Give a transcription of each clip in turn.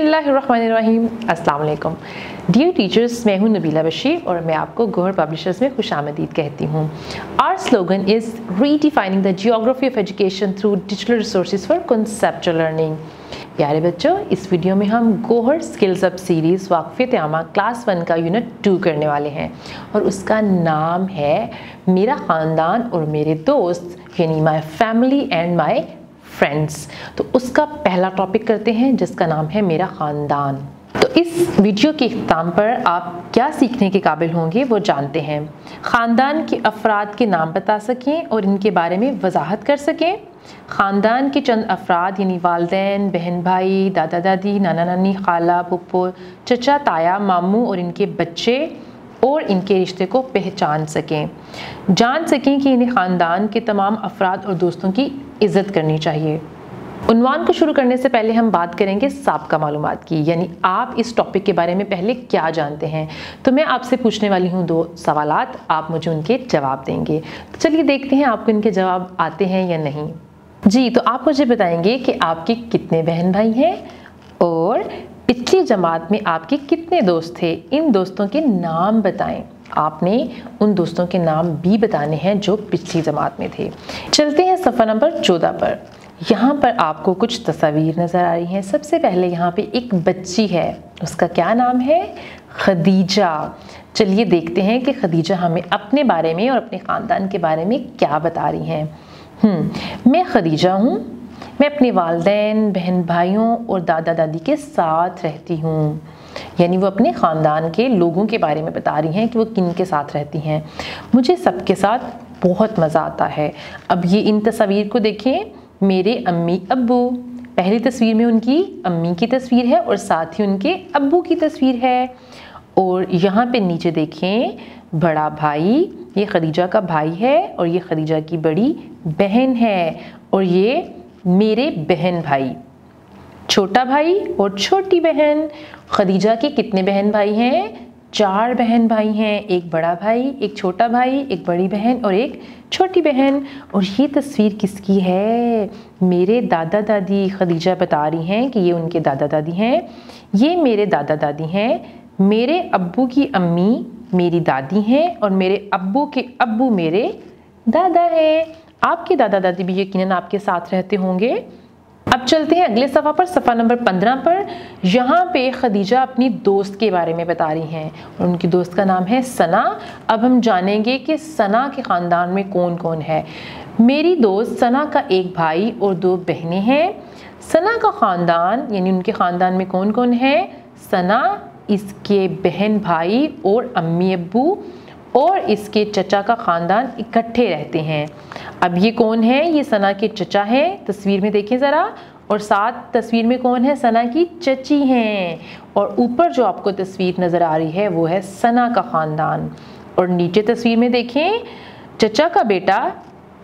बिस्मिल्लाहिर्रहमानिर्रहीम। अस्सलाम वालेकुम डियर टीचर्स, मैं हूं नबीला बशीर और मैं आपको गौहर पब्लिशर्स में खुशामदीद कहती हूं। Our slogan is redefining the geography of education through digital resources for conceptual learning. प्यारे बच्चों, इस वीडियो में हम गौहर स्किल्स अप सीरीज़ वाक़फ़ियत आमा क्लास 1 का यूनिट 2 करने वाले हैं और उसका नाम है मेरा ख़ानदान और मेरे दोस्त, यानी my family and my friends. तो उसका पहला टॉपिक करते हैं जिसका नाम है मेरा ख़ानदान। तो इस वीडियो के इख्तिताम पर आप क्या सीखने के काबिल होंगे वो जानते हैं। ख़ानदान के अफराद के नाम बता सकें और इनके बारे में वजाहत कर सकें। ख़ानदान के चंद अफराद यानी वालदैन, बहन भाई, दादा दादी, नाना नानी, खाला, पुप्पो, चचा, ताया, मामू और इनके बच्चे और इनके रिश्ते को पहचान सकें, जान सकें कि इन्हें ख़ानदान के तमाम अफराद और दोस्तों की इज़्ज़त करनी चाहिए। उन्वान को शुरू करने से पहले हम बात करेंगे साबिक़ा मालूमात की, यानी आप इस टॉपिक के बारे में पहले क्या जानते हैं। तो मैं आपसे पूछने वाली हूँ 2 सवालात, आप मुझे उनके जवाब देंगे। तो चलिए देखते हैं आपको इनके जवाब आते हैं या नहीं। जी, तो आप मुझे बताएंगे कि आपके कितने बहन भाई हैं और पिछली जमात में आपके कितने दोस्त थे। इन दोस्तों के नाम बताएं। आपने उन दोस्तों के नाम भी बताने हैं जो पिछली जमात में थे। चलते हैं सफ़ा नंबर 14 पर। यहाँ पर आपको कुछ तस्वीर नज़र आ रही हैं। सबसे पहले यहाँ पे एक बच्ची है, उसका क्या नाम है? खदीजा। चलिए देखते हैं कि खदीजा हमें अपने बारे में और अपने ख़ानदान के बारे में क्या बता रही हैं। मैं खदीजा हूँ, मैं अपने वालदैन, बहन भाइयों और दादा दादी के साथ रहती हूँ। यानी वो अपने ख़ानदान के लोगों के बारे में बता रही हैं कि वो किन के साथ रहती हैं। मुझे सबके साथ बहुत मज़ा आता है। अब ये इन तस्वीर को देखें, मेरे अम्मी अब्बू, पहली तस्वीर में उनकी अम्मी की तस्वीर है और साथ ही उनके अब्बू की तस्वीर है। और यहाँ पे नीचे देखें, बड़ा भाई, ये खदीजा का भाई है और ये खदीजा की बड़ी बहन है और ये मेरे बहन भाई, छोटा भाई और छोटी बहन। खदीजा के कितने बहन भाई हैं? 4 बहन भाई हैं, एक बड़ा भाई, एक छोटा भाई, एक बड़ी बहन और एक छोटी बहन। और ये तस्वीर किसकी है? मेरे दादा दादी। खदीजा बता रही हैं कि ये उनके दादा दादी हैं। ये मेरे दादा दादी हैं। मेरे अब्बू की अम्मी मेरी दादी हैं और मेरे अब्बू के अब्बू मेरे दादा हैं। आपके दादा दादी भी यकीनन आपके साथ रहते होंगे। अब चलते हैं अगले सफ़ा पर, सफ़ा नंबर 15 पर। यहाँ पे खदीजा अपनी दोस्त के बारे में बता रही हैं और उनकी दोस्त का नाम है सना। अब हम जानेंगे कि सना के ख़ानदान में कौन कौन है। मेरी दोस्त सना का एक भाई और 2 बहनें हैं। सना का ख़ानदान यानी उनके ख़ानदान में कौन कौन है? सना, इसके बहन भाई और अम्मी अब्बू और इसके चचा का ख़ानदान इकट्ठे रहते हैं। अब ये कौन है? ये सना के चचा हैं, तस्वीर में देखें ज़रा। और साथ तस्वीर में कौन है? सना की चची हैं। और ऊपर जो आपको तस्वीर नज़र आ रही है वो है सना का ख़ानदान। और नीचे तस्वीर में देखें, चचा का बेटा,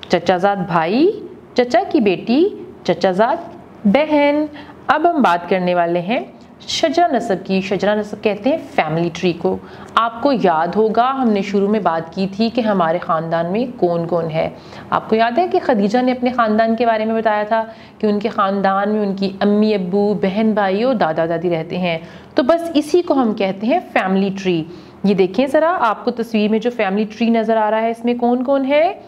चचाज़ाद भाई, चचा की बेटी, चचाज़ाद बहन। अब हम बात करने वाले हैं शजरा नसब की। शजरा नसब कहते हैं फैमिली ट्री को। आपको याद होगा हमने शुरू में बात की थी कि हमारे ख़ानदान में कौन कौन है। आपको याद है कि खदीजा ने अपने ख़ानदान के बारे में बताया था कि उनके ख़ानदान में उनकी अम्मी अब्बू, बहन भाई और दादा दादी रहते हैं। तो बस इसी को हम कहते हैं फैमिली ट्री। ये देखें ज़रा, आपको तस्वीर में जो फैमिली ट्री नज़र आ रहा है इसमें कौन कौन है?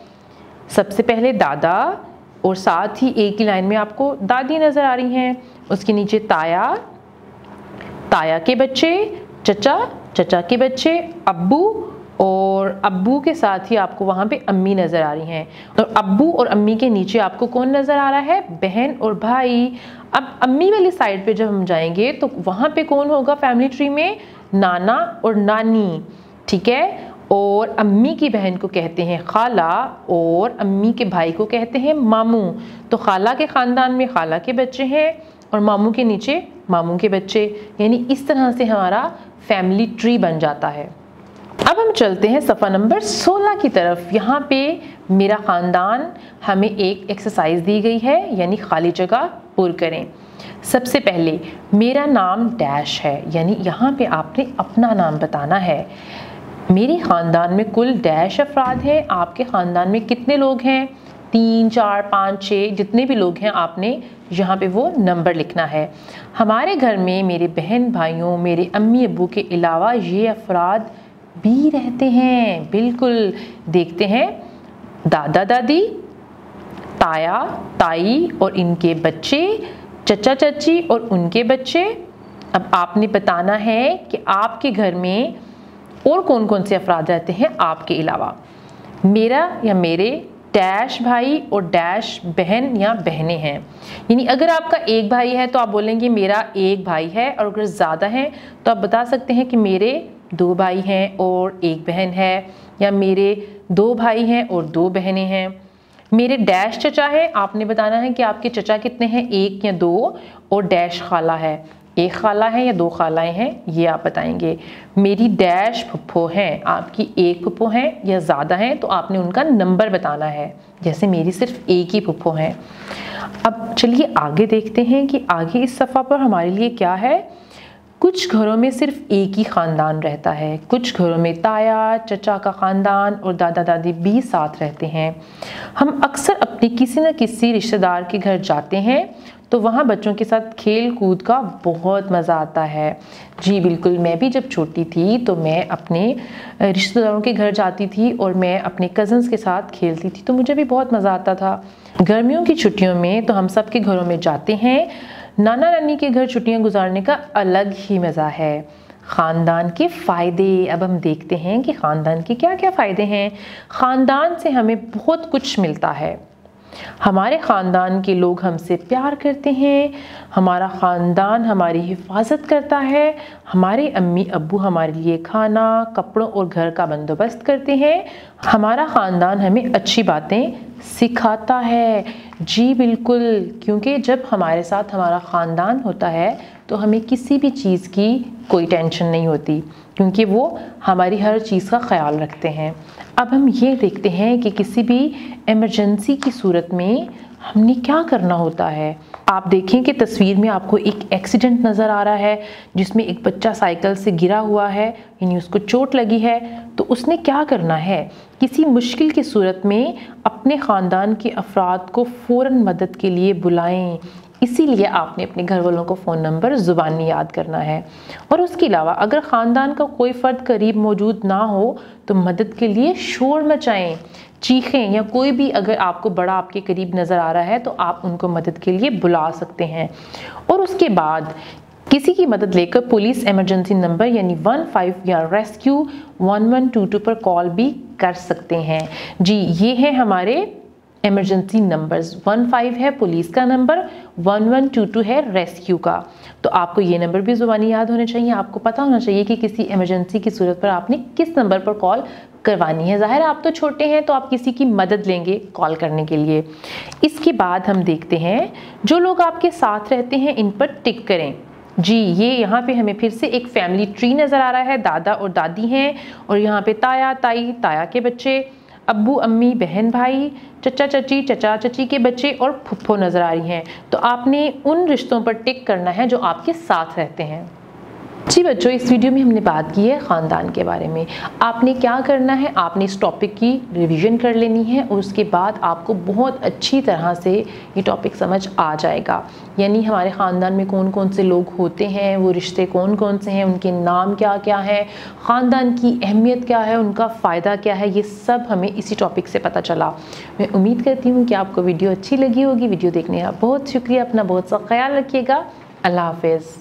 सबसे पहले दादा और साथ ही एक ही लाइन में आपको दादी नज़र आ रही हैं। उसके नीचे ताया, ताया के बच्चे, चचा, चचा के बच्चे, अब्बू और अब्बू के साथ ही आपको वहाँ पे अम्मी नज़र आ रही हैं। और अब्बू और अम्मी के नीचे आपको कौन नज़र आ रहा है? बहन और भाई। अब अम्मी वाली साइड पे जब हम जाएंगे तो वहाँ पे कौन होगा फैमिली ट्री में? नाना और नानी, ठीक है। और अम्मी की बहन को कहते हैं खाला और अम्मी के भाई को कहते हैं मामू। तो खाला के ख़ानदान में खाला के बच्चे हैं और मामू के नीचे मामू के बच्चे। यानी इस तरह से हमारा फैमिली ट्री बन जाता है। अब हम चलते हैं सफ़ा नंबर 16 की तरफ। यहाँ पे मेरा ख़ानदान, हमें एक एक्सरसाइज दी गई है, यानी खाली जगह पुर करें। सबसे पहले मेरा नाम डैश है, यानी यहाँ पे आपने अपना नाम बताना है। मेरे ख़ानदान में कुल डैश अफराद हैं। आपके ख़ानदान में कितने लोग हैं? 3, 4, 5, 6 जितने भी लोग हैं आपने यहाँ पे वो नंबर लिखना है। हमारे घर में मेरे बहन भाइयों, मेरे अम्मी अब्बू के अलावा ये अफराद भी रहते हैं। बिल्कुल, देखते हैं दादा दादी, ताया ताई और इनके बच्चे, चचा चाची और उनके बच्चे। अब आपने बताना है कि आपके घर में और कौन कौन से अफराद रहते हैं आपके अलावा। मेरा या मेरे डैश भाई और डैश बहन या बहनें हैं। यानी अगर आपका एक भाई है तो आप बोलेंगे मेरा एक भाई है, और अगर ज़्यादा हैं तो आप बता सकते हैं कि मेरे 2 भाई हैं और एक बहन है, या मेरे 2 भाई हैं और 2 बहनें हैं। मेरे डैश चचा है, आपने बताना है कि आपके चचा कितने हैं, 1 या 2, और डैश खाला है, 1 खाला है या 2 खालाएँ हैं, ये आप बताएंगे। मेरी डैश फुप्पो हैं, आपकी 1 फुप्पो हैं या ज़्यादा हैं तो आपने उनका नंबर बताना है, जैसे मेरी सिर्फ 1 ही फुप्पो हैं। अब चलिए आगे देखते हैं कि आगे इस सफ़ा पर हमारे लिए क्या है। कुछ घरों में सिर्फ एक ही ख़ानदान रहता है, कुछ घरों में ताया चचा का ख़ानदान और दादा दादी भी साथ रहते हैं। हम अक्सर अपने किसी न किसी रिश्तेदार के घर जाते हैं तो वहाँ बच्चों के साथ खेल कूद का बहुत मज़ा आता है। जी बिल्कुल, मैं भी जब छोटी थी तो मैं अपने रिश्तेदारों के घर जाती थी और मैं अपने कज़न्स के साथ खेलती थी, तो मुझे भी बहुत मज़ा आता था। गर्मियों की छुट्टियों में तो हम सब के घरों में जाते हैं। नाना नानी के घर छुट्टियां गुजारने का अलग ही मज़ा है। ख़ानदान के फ़ायदे, अब हम देखते हैं कि ख़ानदान के क्या क्या फ़ायदे हैं। ख़ानदान से हमें बहुत कुछ मिलता है। हमारे ख़ानदान के लोग हमसे प्यार करते हैं, हमारा ख़ानदान हमारी हिफाजत करता है, हमारे अम्मी अब्बू हमारे लिए खाना, कपड़ों और घर का बंदोबस्त करते हैं, हमारा ख़ानदान हमें अच्छी बातें सिखाता है। जी बिल्कुल, क्योंकि जब हमारे साथ हमारा ख़ानदान होता है तो हमें किसी भी चीज़ की कोई टेंशन नहीं होती, क्योंकि वो हमारी हर चीज़ का ख्याल रखते हैं। अब हम ये देखते हैं कि किसी भी इमरजेंसी की सूरत में हमने क्या करना होता है। आप देखें कि तस्वीर में आपको एक एक्सीडेंट नज़र आ रहा है जिसमें एक बच्चा साइकिल से गिरा हुआ है, यानी उसको चोट लगी है। तो उसने क्या करना है, किसी मुश्किल की सूरत में अपने ख़ानदान के अफराद को फ़ौरन मदद के लिए बुलाएं। इसीलिए आपने अपने घर वालों को फ़ोन नंबर ज़ुबानी याद करना है। और उसके अलावा अगर ख़ानदान का कोई फ़र्द करीब मौजूद ना हो तो मदद के लिए शोर मचाएं, चीखें, या कोई भी अगर आपको बड़ा आपके करीब नज़र आ रहा है तो आप उनको मदद के लिए बुला सकते हैं। और उसके बाद किसी की मदद लेकर पुलिस इमरजेंसी नंबर यानी 15 या रेस्क्यू 1122 पर कॉल भी कर सकते हैं। जी, ये है हमारे इमरजेंसी नंबर्स। 15 है पुलिस का नंबर, 1122 है रेस्क्यू का। तो आपको ये नंबर भी ज़ुबानी याद होने चाहिए। आपको पता होना चाहिए कि किसी इमरजेंसी की सूरत पर आपने किस नंबर पर कॉल करवानी है। ज़ाहिर आप तो छोटे हैं तो आप किसी की मदद लेंगे कॉल करने के लिए। इसके बाद हम देखते हैं जो लोग आपके साथ रहते हैं इन पर टिक करें। जी, ये यहाँ पे हमें फिर से एक फैमिली ट्री नज़र आ रहा है। दादा और दादी हैं और यहाँ पे ताया ताई, ताया के बच्चे, अब्बू अम्मी, बहन भाई, चचा चची, चचा चची के बच्चे और फुप्पो नज़र आ रही हैं। तो आपने उन रिश्तों पर टिक करना है जो आपके साथ रहते हैं। जी बच्चों, इस वीडियो में हमने बात की है ख़ानदान के बारे में। आपने क्या करना है, आपने इस टॉपिक की रिवीजन कर लेनी है और उसके बाद आपको बहुत अच्छी तरह से ये टॉपिक समझ आ जाएगा। यानी हमारे ख़ानदान में कौन कौन से लोग होते हैं, वो रिश्ते कौन कौन से हैं, उनके नाम क्या क्या हैं, ख़ानदान की अहमियत क्या है, उनका फ़ायदा क्या है, ये सब हमें इसी टॉपिक से पता चला। मैं उम्मीद करती हूँ कि आपको वीडियो अच्छी लगी होगी। वीडियो देखने का बहुत शुक्रिया। अपना बहुत सा ख्याल रखिएगा। अल्लाह हाफ़िज़।